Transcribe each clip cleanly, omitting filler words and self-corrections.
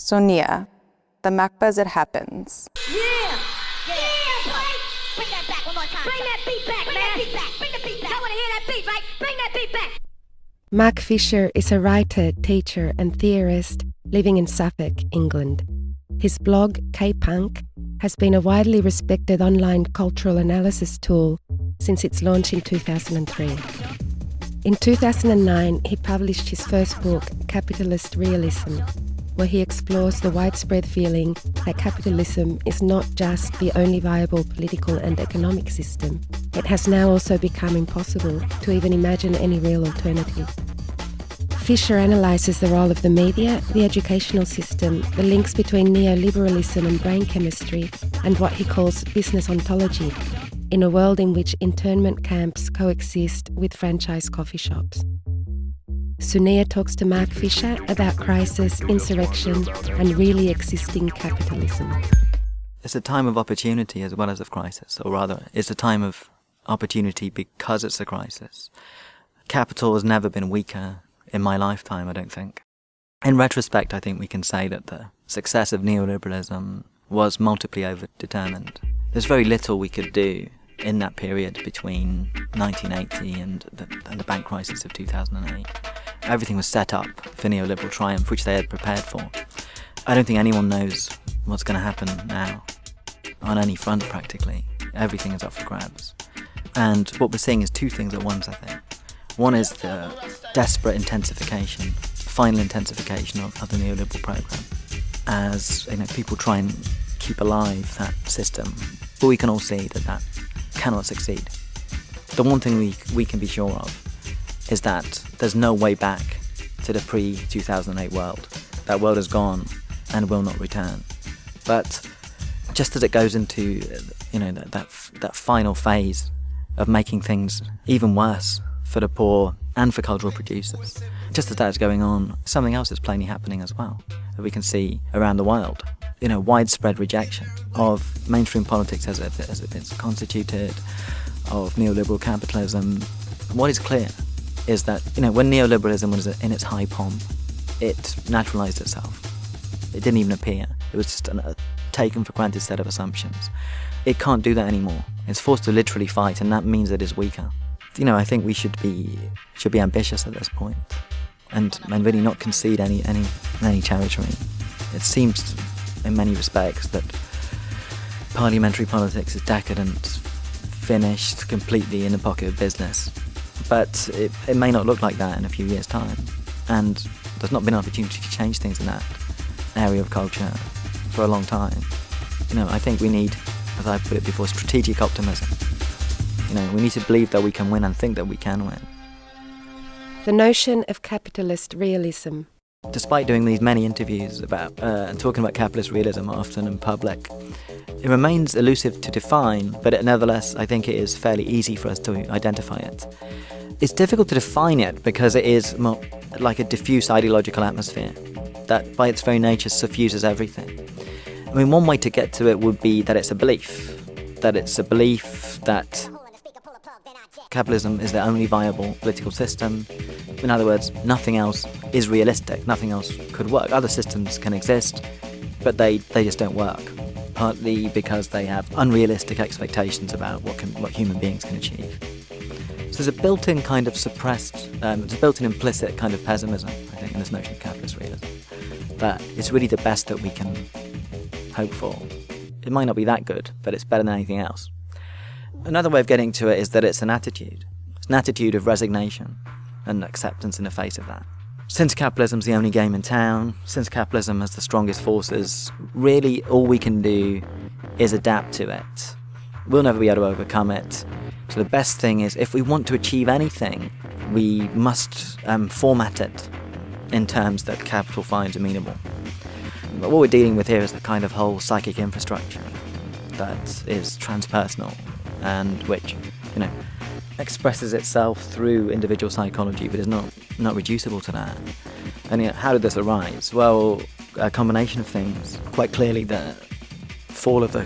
So Nia, the MACBA as it happens. Yeah, boy! Bring that back one more time. Bring that beat back, man! Bring that beat back! Bring the beat back! I want to hear that beat, right? Bring that beat back! Mark Fisher is a writer, teacher and theorist living in Suffolk, England. His blog, K-Punk, has been a widely respected online cultural analysis tool since its launch in 2003. In 2009, he published his first book, Realism, where he explores the widespread feeling that capitalism is not just the only viable political and economic system. It has now also become impossible to even imagine any real alternative. Fisher analyses the role of the media, the educational system, the links between neoliberalism and brain chemistry, and what he calls business ontology, in a world in which internment camps coexist with franchise coffee shops. Sunia talks to Mark Fisher about crisis, insurrection, and really existing capitalism. It's a time of opportunity as well as of crisis, or rather, it's a time of opportunity because it's a crisis. Capital has never been weaker in my lifetime, I don't think. In retrospect, I think we can say that the success of neoliberalism was multiply overdetermined. There's very little we could do in that period between 1980 and the bank crisis of 2008. Everything was set up for neoliberal triumph, which they had prepared for. I don't think anyone knows what's going to happen now, on any front practically. Everything is up for grabs. And what we're seeing is two things at once, I think. One is the desperate intensification, final intensification of the neoliberal programme, as people try and keep alive that system. But we can all see that cannot succeed. The one thing we can be sure of is that there's no way back to the pre-2008 world. That world is gone and will not return. But just as it goes into that final phase of making things even worse for the poor and for cultural producers, just as that is going on, something else is plainly happening as well that we can see around the world. Widespread rejection of mainstream politics as it's constituted, of neoliberal capitalism. What is clear is that, when neoliberalism was in its high pomp, it naturalised itself. It didn't even appear. It was just a taken for granted set of assumptions. It can't do that anymore. It's forced to literally fight, and that means it is weaker. I think we should be ambitious at this point, and really not concede any territory. It seems, in many respects, that parliamentary politics is decadent, finished, completely in the pocket of business. But it may not look like that in a few years' time, and there's not been an opportunity to change things in that area of culture for a long time. I think we need, as I put it before, strategic optimism. We need to believe that we can win and think that we can win. The notion of capitalist realism. Despite doing these many interviews about and talking about capitalist realism often in public, it remains elusive to define, but nevertheless, I think it is fairly easy for us to identify it. It's difficult to define it because it is more like a diffuse ideological atmosphere that by its very nature suffuses everything. One way to get to it would be that it's a belief that capitalism is the only viable political system. In other words, nothing else is realistic, nothing else could work. Other systems can exist, but they just don't work, partly because they have unrealistic expectations about what human beings can achieve. So there's a built-in kind of there's a built-in implicit kind of pessimism, I think, in this notion of capitalist realism, that it's really the best that we can hope for. It might not be that good, but it's better than anything else. Another way of getting to it is that it's an attitude. It's an attitude of resignation and acceptance in the face of that. Since capitalism's the only game in town, since capitalism has the strongest forces, really all we can do is adapt to it. We'll never be able to overcome it. So the best thing is, if we want to achieve anything, we must format it in terms that capital finds amenable. But what we're dealing with here is the kind of whole psychic infrastructure that is transpersonal and which, expresses itself through individual psychology, but is not reducible to that. And how did this arise? Well, a combination of things. Quite clearly, the fall of the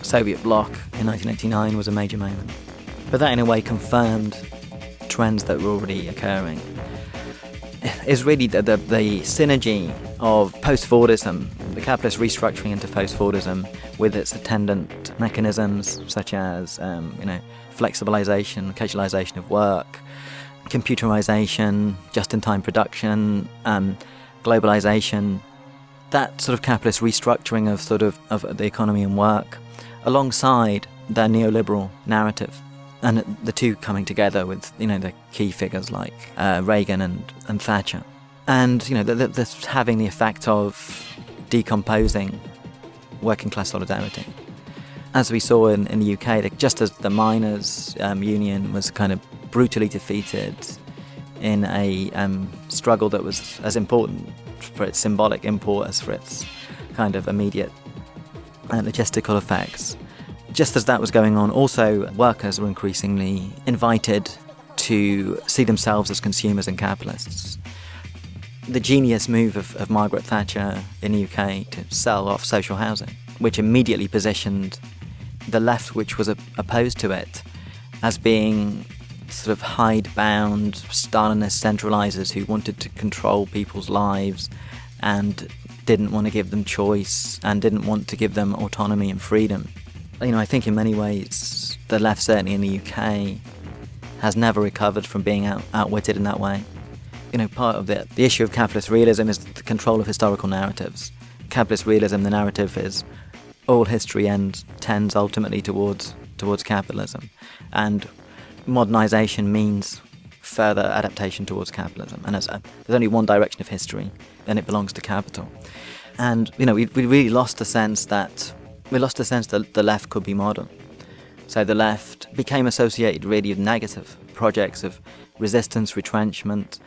Soviet bloc in 1989 was a major moment. But that, in a way, confirmed trends that were already occurring. is really the synergy of post-Fordism, the capitalist restructuring into post-Fordism, with its attendant mechanisms such as flexibilization, casualization of work, computerization, just-in-time production, globalization. That sort of capitalist restructuring of the economy and work, alongside the neoliberal narrative, and the two coming together with the key figures like Reagan and Thatcher, and that's having the effect of decomposing working class solidarity. As we saw in the UK, just as the miners' union was kind of brutally defeated in a struggle that was as important for its symbolic import as for its kind of immediate logistical effects. Just as that was going on, also workers were increasingly invited to see themselves as consumers and capitalists. The genius move of Margaret Thatcher in the UK to sell off social housing, which immediately positioned the left, which was opposed to it, as being sort of hidebound Stalinist centralizers who wanted to control people's lives and didn't want to give them choice and didn't want to give them autonomy and freedom. I think in many ways the left, certainly in the UK, has never recovered from being outwitted in that way. Part of the issue of capitalist realism is the control of historical narratives. Capitalist realism, the narrative is all history tends ultimately towards capitalism, and modernization means further adaptation towards capitalism. And there's only one direction of history, and it belongs to capital. And we really lost the sense that the left could be modern. So the left became associated really with negative projects of resistance, retrenchment,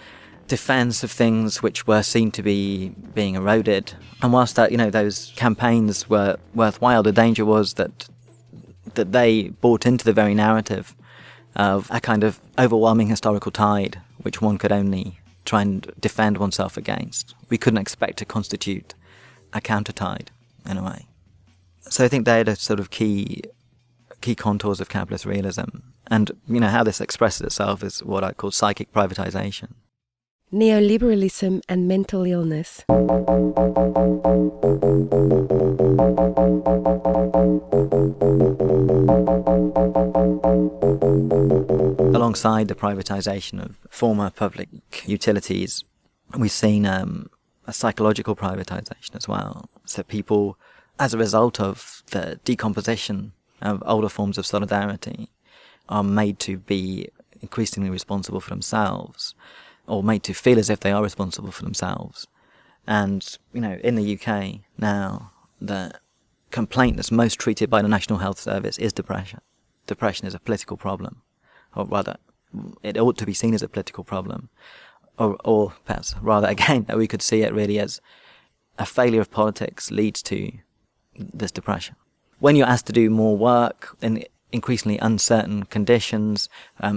defence of things which were seen to be being eroded. And whilst that those campaigns were worthwhile, the danger was that they bought into the very narrative of a kind of overwhelming historical tide which one could only try and defend oneself against. We couldn't expect to constitute a counter tide in a way. So I think they're the sort of key contours of capitalist realism. And how this expresses itself is what I call psychic privatization. Neoliberalism and mental illness. Alongside the privatization of former public utilities, we've seen a psychological privatization as well. So people, as a result of the decomposition of older forms of solidarity, are made to be increasingly responsible for themselves, or made to feel as if they are responsible for themselves. And, in the UK now, the complaint that's most treated by the National Health Service is depression. Depression is a political problem, or rather, it ought to be seen as a political problem, or perhaps rather again, that we could see it really as a failure of politics leads to this depression. When you're asked to do more work in increasingly uncertain conditions,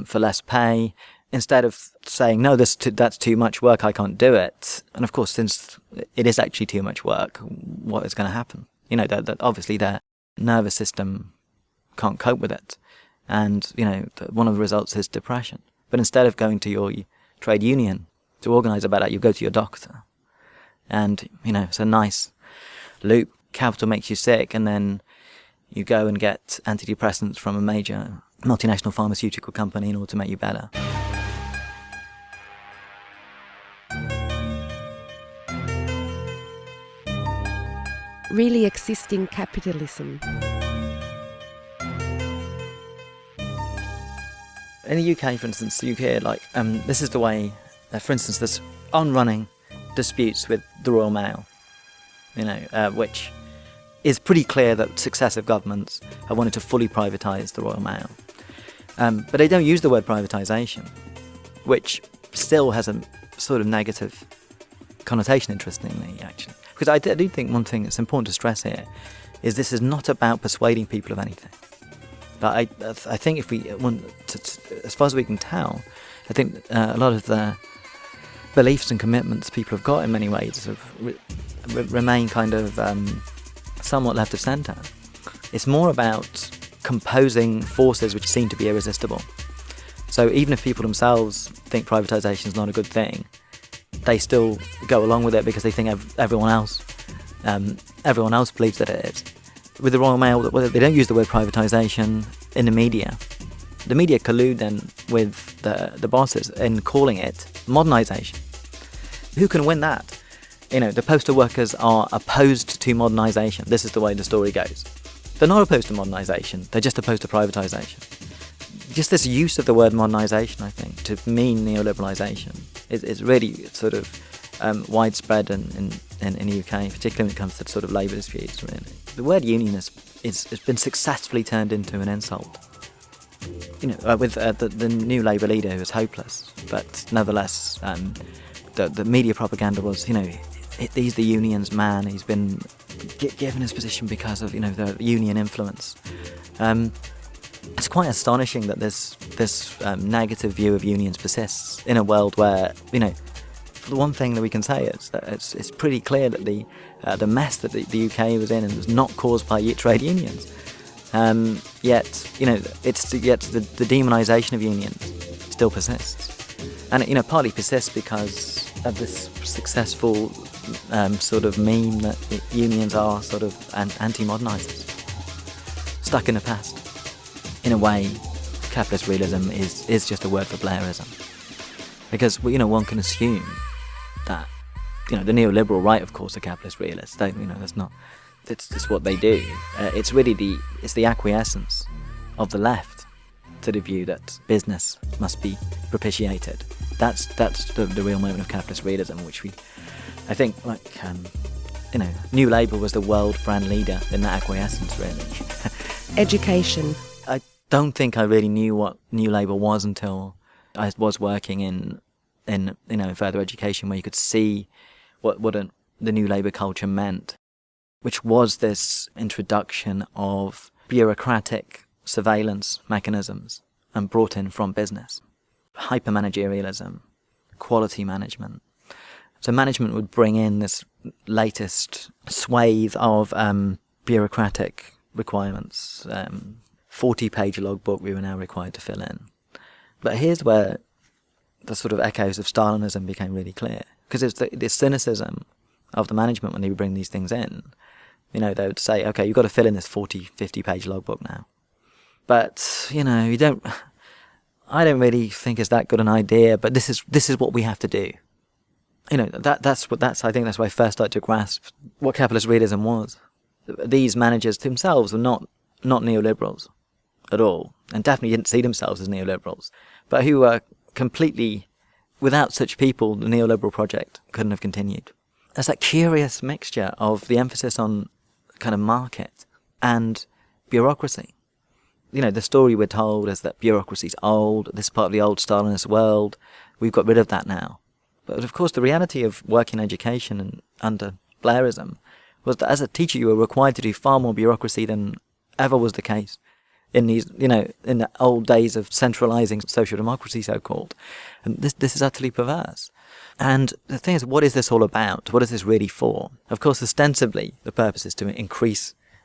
for less pay, instead of saying, no, that's too much work, I can't do it. And of course, since it is actually too much work, what is going to happen? That obviously their nervous system can't cope with it. And, one of the results is depression. But instead of going to your trade union to organise about that, you go to your doctor. And, it's a nice loop. Capital makes you sick, and then you go and get antidepressants from a major multinational pharmaceutical company in order to make you better. Really existing capitalism. In the UK, for instance, you hear this is the way, for instance, there's on-running disputes with the Royal Mail, which is pretty clear that successive governments have wanted to fully privatise the Royal Mail. But they don't use the word privatisation, which still has a sort of negative connotation, interestingly, actually. Because I do think one thing that's important to stress here is this is not about persuading people of anything. But I think if we want to, as far as we can tell, I think a lot of the beliefs and commitments people have got in many ways sort of remain kind of somewhat left of centre. It's more about composing forces which seem to be irresistible. So even if people themselves think privatisation is not a good thing, they still go along with it because they think everyone else believes that it is. With the Royal Mail, they don't use the word privatisation in the media. The media collude then with the bosses in calling it modernisation. Who can win that? The postal workers are opposed to modernisation. This is the way the story goes. They're not opposed to modernisation, they're just opposed to privatisation. Just this use of the word modernisation, I think, to mean neoliberalisation is really sort of widespread in the UK, particularly when it comes to sort of labour disputes, really. The word union has been successfully turned into an insult. With the new Labour leader who was hopeless, but nevertheless, the media propaganda was, he's the union's man, he's been given his position because of, the union influence. It's quite astonishing that this negative view of unions persists in a world where, the one thing that we can say is that it's pretty clear that the mess that the UK was in and was not caused by trade unions. Yet the demonisation of unions still persists. And, partly persists because of this successful sort of meme that unions are sort of anti-modernisers, stuck in the past. In a way, capitalist realism is just a word for Blairism. Because, one can assume that, the neoliberal right, of course, are capitalist realists. That's not... It's just what they do. It's really the acquiescence of the left to the view that business must be propitiated. That's the real moment of capitalist realism, which I think, New Labour was the world brand leader in that acquiescence, really. Education. I don't think I really knew what New Labour was until I was working in further education, where you could see what the New Labour culture meant, which was this introduction of bureaucratic surveillance mechanisms and brought in from business. Hypermanagerialism, quality management. So management would bring in this latest swathe of bureaucratic requirements, 40-page logbook we were now required to fill in. But here's where the sort of echoes of Stalinism became really clear, because it's the cynicism of the management when they would bring these things in. They would say, okay, you've got to fill in this 40, 50-page logbook now. But, I don't really think it's that good an idea, but this is what we have to do. I think that's where I first started to grasp what capitalist realism was. These managers themselves were not neoliberals at all, and definitely didn't see themselves as neoliberals, but who were completely, without such people, the neoliberal project couldn't have continued. There's that curious mixture of the emphasis on kind of market and bureaucracy. The story we're told is that bureaucracy's old, this is part of the old Stalinist world, we've got rid of that now. But of course the reality of working education and under Blairism was that as a teacher you were required to do far more bureaucracy than ever was the case in these, in the old days of centralising social democracy, so-called. And this is utterly perverse. And the thing is, what is this all about? What is this really for? Of course, ostensibly, the purpose is to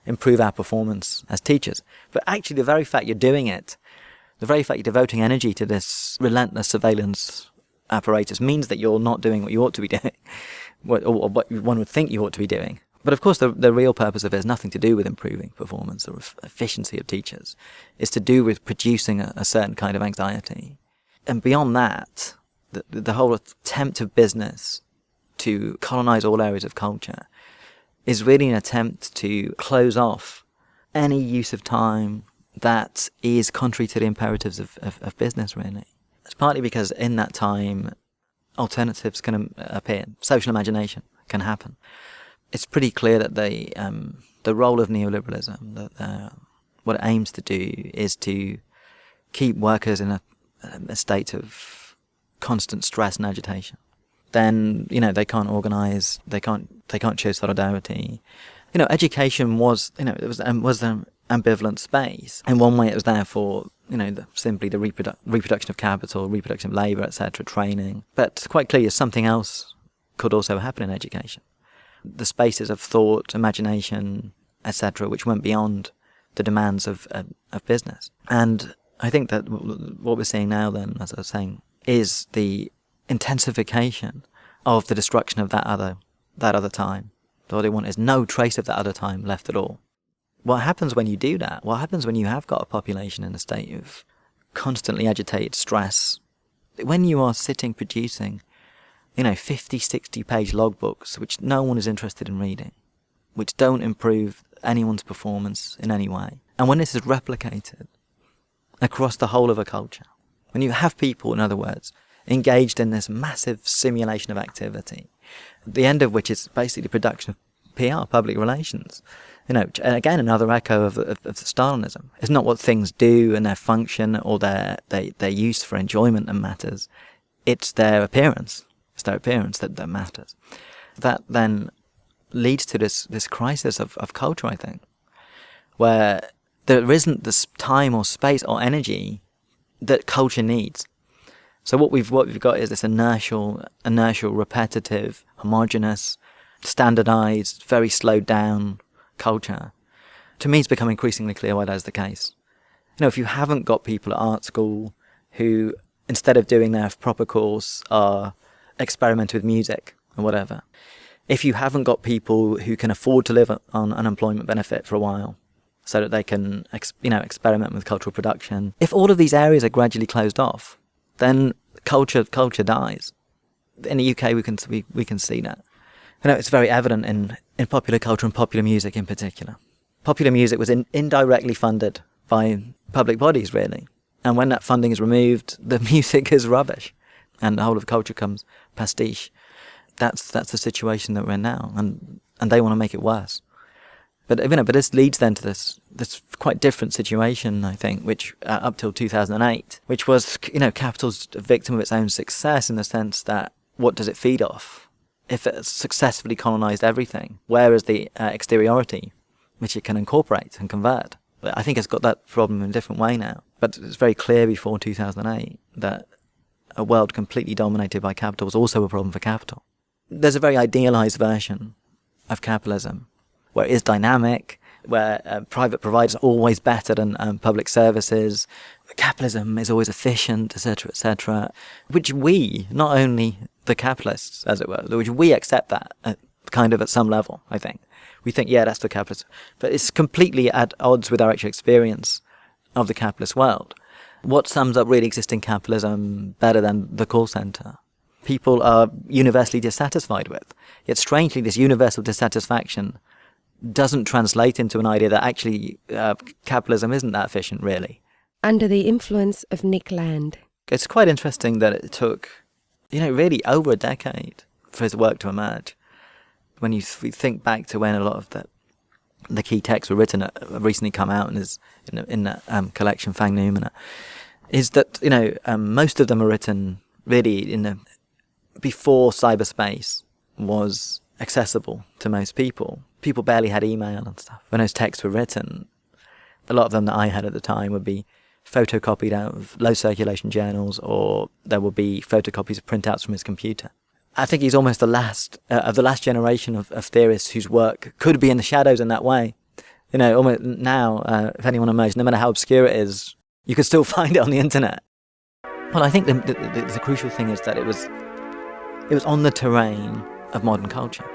improve our performance as teachers. But actually, the very fact you're doing it, the very fact you're devoting energy to this relentless surveillance apparatus means that you're not doing what you ought to be doing, or what one would think you ought to be doing. But of course, the real purpose of it has nothing to do with improving performance or efficiency of teachers. It's to do with producing a certain kind of anxiety. And beyond that, the whole attempt of business to colonize all areas of culture is really an attempt to close off any use of time that is contrary to the imperatives of business, really. It's partly because in that time, alternatives can appear. Social imagination can happen. It's pretty clear that the role of neoliberalism, that what it aims to do is to keep workers in a state of constant stress and agitation. Then, they can't organise, they can't show solidarity. Education was, it was an ambivalent space. In one way it was there for, simply the reproduction of capital, reproduction of labour, etc., training. But quite clearly something else could also happen in education. The spaces of thought, imagination, etc., which went beyond the demands of business. And I think that what we're seeing now then, as I was saying, is the intensification of the destruction of that other time. All they want is no trace of that other time left at all. What happens when you do that? What happens when you have got a population in a state of constantly agitated stress? When you are sitting producing, 50, 60-page logbooks, which no one is interested in reading, which don't improve anyone's performance in any way. And when this is replicated across the whole of a culture, when you have people, in other words, engaged in this massive simulation of activity, the end of which is basically the production of PR, public relations. Again, another echo of Stalinism. It's not what things do and their function or their use for enjoyment that matters. It's their appearance. It's their appearance that matters. That then leads to this crisis of culture, I think, where there isn't this time or space or energy that culture needs. So what we've got is this inertial, repetitive, homogenous, standardized, very slowed down culture. To me, it's become increasingly clear why that's the case. If you haven't got people at art school who, instead of doing their proper course, are experimenting with music or whatever, if you haven't got people who can afford to live on unemployment benefit for a while, so that they can, experiment with cultural production, if all of these areas are gradually closed off, then culture dies. In the UK, we can see that. It's very evident in popular culture and popular music in particular. Popular music was indirectly funded by public bodies, really. And when that funding is removed, the music is rubbish, and the whole of culture comes pastiche. That's the situation that we're in now, and they want to make it worse. But this leads then to this quite different situation, I think, which up till 2008, which was capital's a victim of its own success in the sense that what does it feed off? If it successfully colonized everything, where is the exteriority which it can incorporate and convert? I think it's got that problem in a different way now. But it's very clear before 2008 that a world completely dominated by capital was also a problem for capital. There's a very idealized version of capitalism where it is dynamic, where private providers are always better than public services. Capitalism is always efficient, etc., which we, not only the capitalists, as it were, which we accept that kind of at some level, I think. We think, yeah, that's the capitalist. But it's completely at odds with our actual experience of the capitalist world. What sums up really existing capitalism better than the call centre? People are universally dissatisfied with. Yet strangely, this universal dissatisfaction doesn't translate into an idea that actually capitalism isn't that efficient, really. Under the influence of Nick Land. It's quite interesting that it took, really over a decade for his work to emerge. When you think back to when a lot of the key texts were written, recently come out and is in that collection, Fang Numina, is that, most of them are written really before cyberspace was accessible to most people. People barely had email and stuff. When those texts were written, a lot of them that I had at the time would be photocopied out of low circulation journals, or there would be photocopies of printouts from his computer. I think he's almost the last of the last generation of theorists whose work could be in the shadows in that way. Almost now, if anyone emerged, no matter how obscure it is, you could still find it on the internet. Well, I think the crucial thing is that it was on the terrain of modern culture.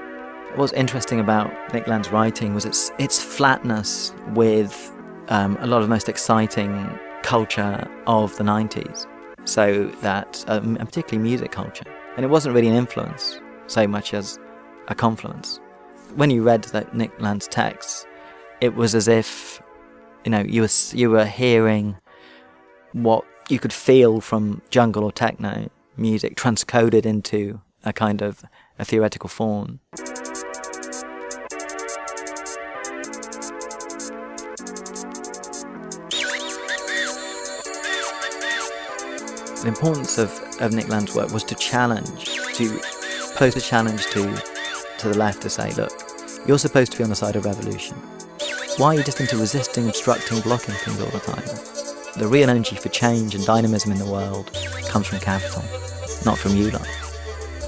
What's interesting about Nick Land's writing was its flatness with a lot of the most exciting culture of the 90s. So that, and particularly music culture. And it wasn't really an influence so much as a confluence. When you read Nick Land's texts, it was as if, you were hearing what you could feel from jungle or techno music transcoded into a kind of a theoretical form. The importance of Nick Land's work was to pose a challenge to the left to say, look, you're supposed to be on the side of revolution. Why are you just into resisting, obstructing, blocking things all the time? The real energy for change and dynamism in the world comes from capital, not from you lot.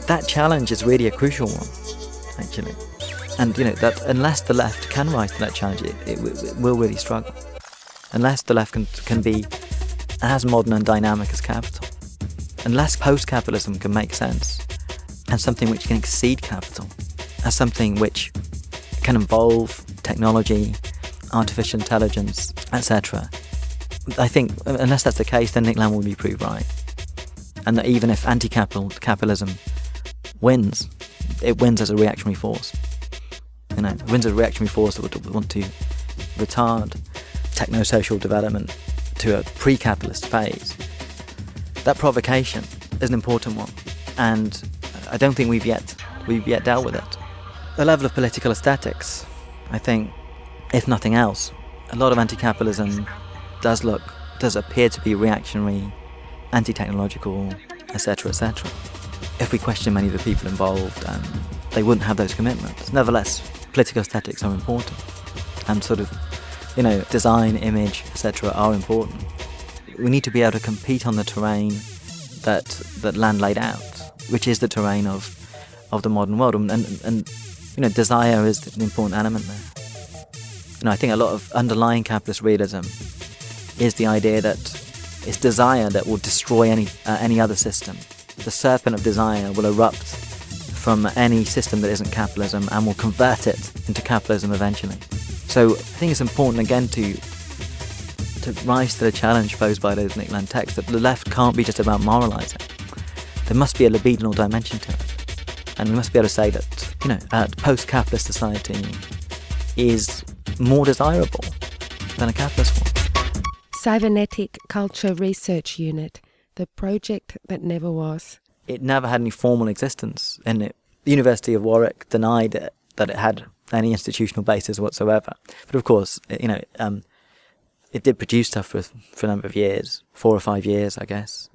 That challenge is really a crucial one, actually. And, that unless the left can rise to that challenge, it will really struggle. Unless the left can be as modern and dynamic as capital. Unless post-capitalism can make sense as something which can exceed capital, as something which can involve technology, artificial intelligence, etc. I think unless that's the case, then Nick Land will be proved right. And that even if capitalism wins, it wins as a reactionary force. It wins as a reactionary force that would want to retard techno-social development to a pre-capitalist phase. That provocation is an important one, and I don't think we've yet dealt with it. The level of political aesthetics, I think, if nothing else, a lot of anti-capitalism does appear to be reactionary, anti-technological, etc., etc. If we question many of the people involved, they wouldn't have those commitments. Nevertheless, political aesthetics are important, and design, image, etc. are important. We need to be able to compete on the terrain that Land laid out, which is the terrain of the modern world, and desire is the important element there. I think a lot of underlying capitalist realism is the idea that it's desire that will destroy any other system. The serpent of desire will erupt from any system that isn't capitalism and will convert it into capitalism eventually. So I think it's important again to rise to the challenge posed by those Nick Land texts, that the left can't be just about moralising. There must be a libidinal dimension to it. And we must be able to say that, a post-capitalist society is more desirable than a capitalist one. Cybernetic Culture Research Unit, the project that never was. It never had any formal existence, and the University of Warwick denied it, that it had any institutional basis whatsoever. But of course, it did produce stuff for a number of years, 4 or 5 years, I guess.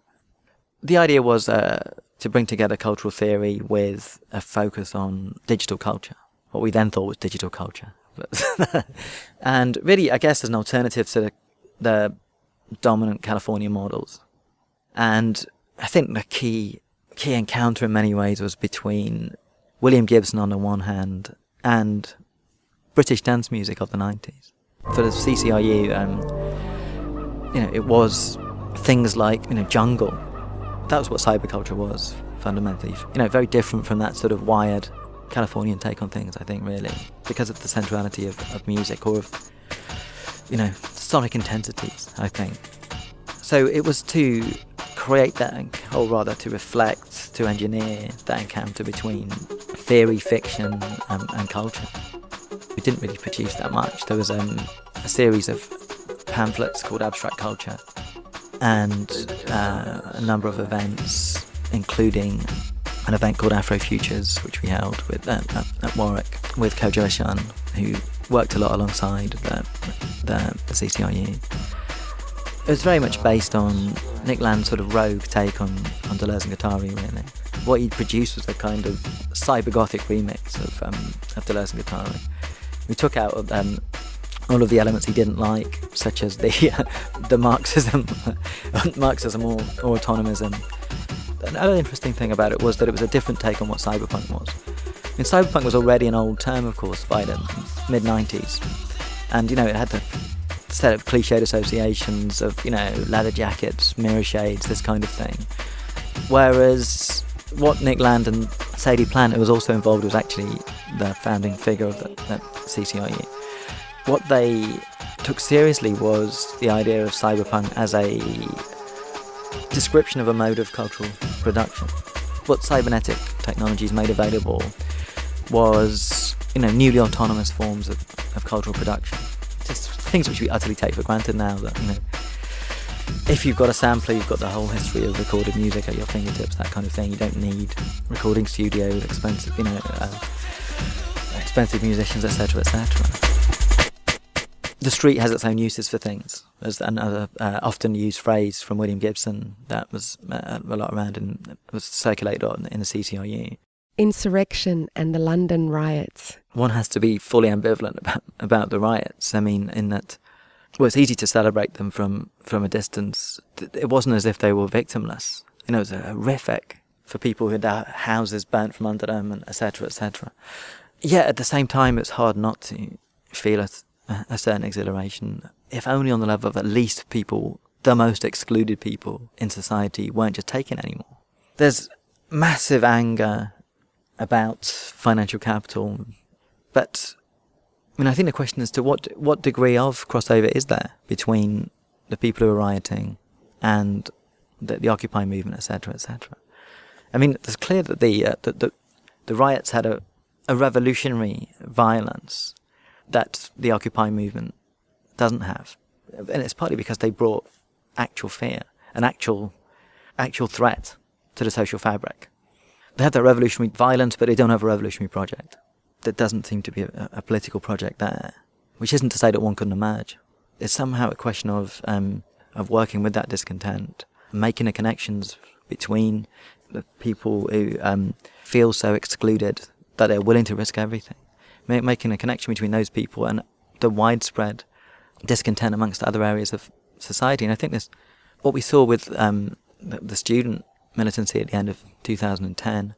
The idea was to bring together cultural theory with a focus on digital culture, what we then thought was digital culture. And really, I guess, as an alternative to the dominant California models. And I think the key encounter in many ways was between William Gibson on the one hand and British dance music of the 90s. For the CCRU, it was things like, jungle. That was what cyberculture was, fundamentally. Very different from that sort of wired Californian take on things, I think, really, because of the centrality of music, or of, sonic intensities, I think. So it was to create that, or rather to reflect, to engineer that encounter between theory, fiction, and culture. We didn't really produce that much. There was a series of pamphlets called Abstract Culture, and a number of events, including an event called Afro Futures, which we held at Warwick with Kojo Eshan, who worked a lot alongside the CCRU. It was very much based on Nick Land's sort of rogue take on Deleuze and Guattari, really. What he produced was a kind of cyber-gothic remix of Deleuze and Guattari. We took out all of the elements he didn't like, such as the Marxism or autonomism. Another interesting thing about it was that it was a different take on what cyberpunk was. I mean, cyberpunk was already an old term, of course, by the mid-90s. And, it had the set of cliched associations of, leather jackets, mirror shades, this kind of thing. Whereas what Nick Land and Sadie Plant, who was also involved, was actually the founding figure of the CCRU. What they took seriously was the idea of cyberpunk as a description of a mode of cultural production. What cybernetic technologies made available was, newly autonomous forms of cultural production. Just things which we utterly take for granted now, that, if you've got a sampler, you've got the whole history of recorded music at your fingertips, that kind of thing. You don't need recording studios, expensive musicians, etc., etc. The street has its own uses for things. There's another often used phrase from William Gibson that was a lot around and was circulated in the CCRU. Insurrection and the London riots. One has to be fully ambivalent about the riots. I mean, in that, it's easy to celebrate them from a distance. It wasn't as if they were victimless. It was horrific for people who had their houses burnt from under them, and etc., etc. Yet at the same time, it's hard not to feel a certain exhilaration, if only on the level of at least people, the most excluded people in society, weren't just taken anymore. There's massive anger about financial capital. But I mean, I think the question is to what degree of crossover is there between the people who are rioting and the Occupy movement, etc., etc. I mean, it's clear that the riots had a revolutionary violence that the Occupy movement doesn't have, and it's partly because they brought actual fear, an actual threat to the social fabric. They have that revolutionary violence, but they don't have a revolutionary project. There doesn't seem to be a political project there, which isn't to say that one couldn't emerge. It's somehow a question of working with that discontent, making the connections between the people who feel so excluded that they're willing to risk everything, making a connection between those people and the widespread discontent amongst other areas of society. And I think this, what we saw with the student militancy at the end of 2010,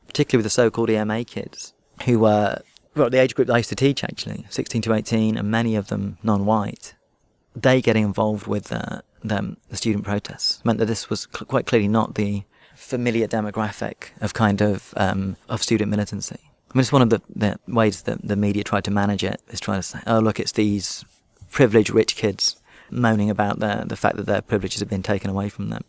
particularly with the so-called EMA kids, who were the age group that I used to teach, actually, 16 to 18, and many of them non-white, they getting involved with the student protests meant that this was quite clearly not the familiar demographic of student militancy. I mean, it's one of the ways that the media tried to manage it, is trying to say, oh, look, it's these privileged rich kids moaning about the fact that their privileges have been taken away from them.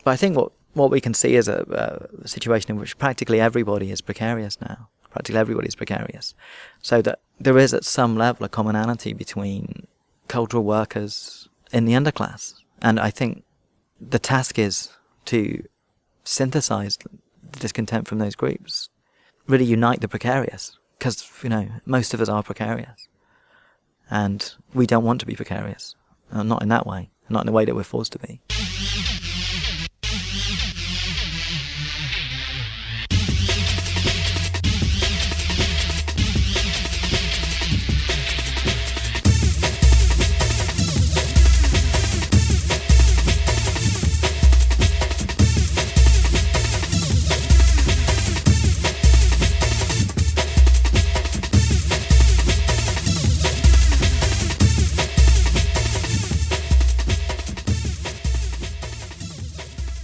But I think what we can see is a situation in which practically everybody is precarious now. Practically everybody is precarious. So that there is at some level a commonality between cultural workers in the underclass. And I think the task is to synthesize the discontent from those groups, really unite the precarious, because, most of us are precarious. And we don't want to be precarious. Not in that way. Not in the way that we're forced to be.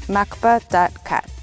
MACBA.cat